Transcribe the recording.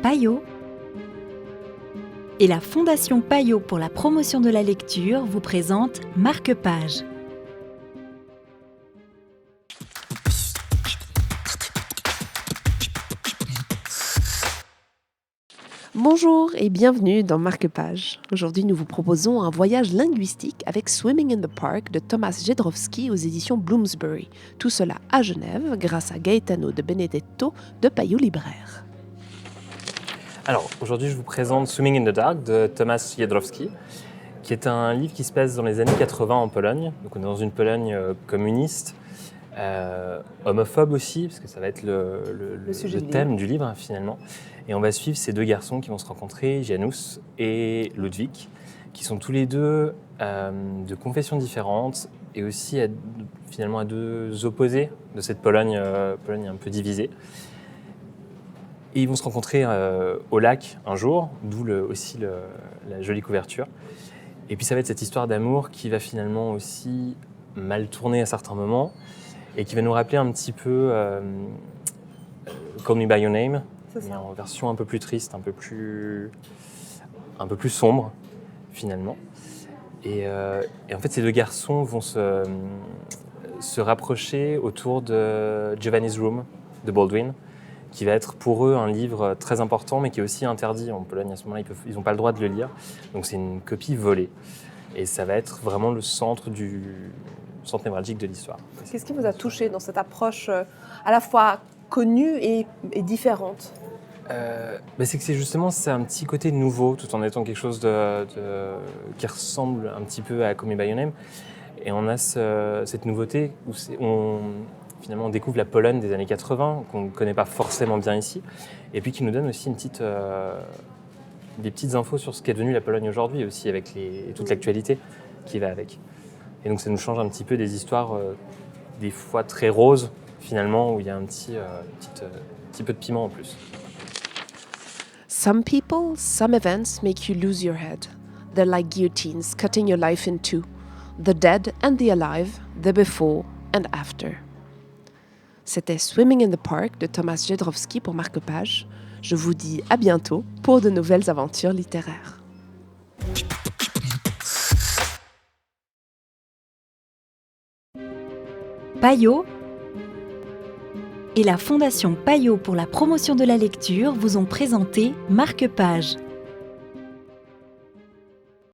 Payot et la Fondation Payot pour la promotion de la lecture vous présente Marque-Page. Bonjour et bienvenue dans Marque-Page. Aujourd'hui, nous vous proposons un voyage linguistique avec Swimming in the Park de Thomas Jedrowski aux éditions Bloomsbury. Tout cela à Genève grâce à Gaetano de Benedetto de Payot Libraire. Alors, aujourd'hui, je vous présente Swimming in the Dark de Thomas Jedrowski, qui est un livre qui se passe dans les années 80 en Pologne. Donc, on est dans une Pologne communiste, homophobe aussi, parce que ça va être le thème du livre, finalement. Et on va suivre ces deux garçons qui vont se rencontrer, Janusz et Ludwik, qui sont tous les deux de confessions différentes et aussi finalement à deux opposés de cette Pologne un peu divisée. Et ils vont se rencontrer au lac un jour, d'où aussi la jolie couverture. Et puis ça va être cette histoire d'amour qui va finalement aussi mal tourner à certains moments et qui va nous rappeler un petit peu Call Me By Your Name, mais en version un peu plus triste, un peu plus sombre finalement. Et en fait, ces deux garçons vont se rapprocher autour de Giovanni's Room de Baldwin, qui va être pour eux un livre très important, mais qui est aussi interdit en Pologne. À ce moment-là, ils n'ont pas le droit de le lire. Donc c'est une copie volée. Et ça va être vraiment le centre névralgique de l'histoire. Qu'est-ce qui vous a touché dans cette approche à la fois connue et différente ? C'est que c'est un petit côté nouveau, tout en étant quelque chose qui ressemble un petit peu à Call Me By Your Name. Et on a cette nouveauté où finalement, on découvre la Pologne des années 80, qu'on ne connaît pas forcément bien ici, et puis qui nous donne aussi des petites infos sur ce qu'est devenue la Pologne aujourd'hui, aussi avec toute l'actualité qui va avec. Et donc ça nous change un petit peu des histoires, des fois très roses, finalement, où il y a un petit peu de piment en plus. Some people, some events make you lose your head. They're like guillotines cutting your life in two. The dead and the alive, the before and after. C'était Swimming in the Park de Thomas Jedrowski pour Marque-Page. Je vous dis à bientôt pour de nouvelles aventures littéraires. Payot et la Fondation Payot pour la promotion de la lecture vous ont présenté Marque-Page.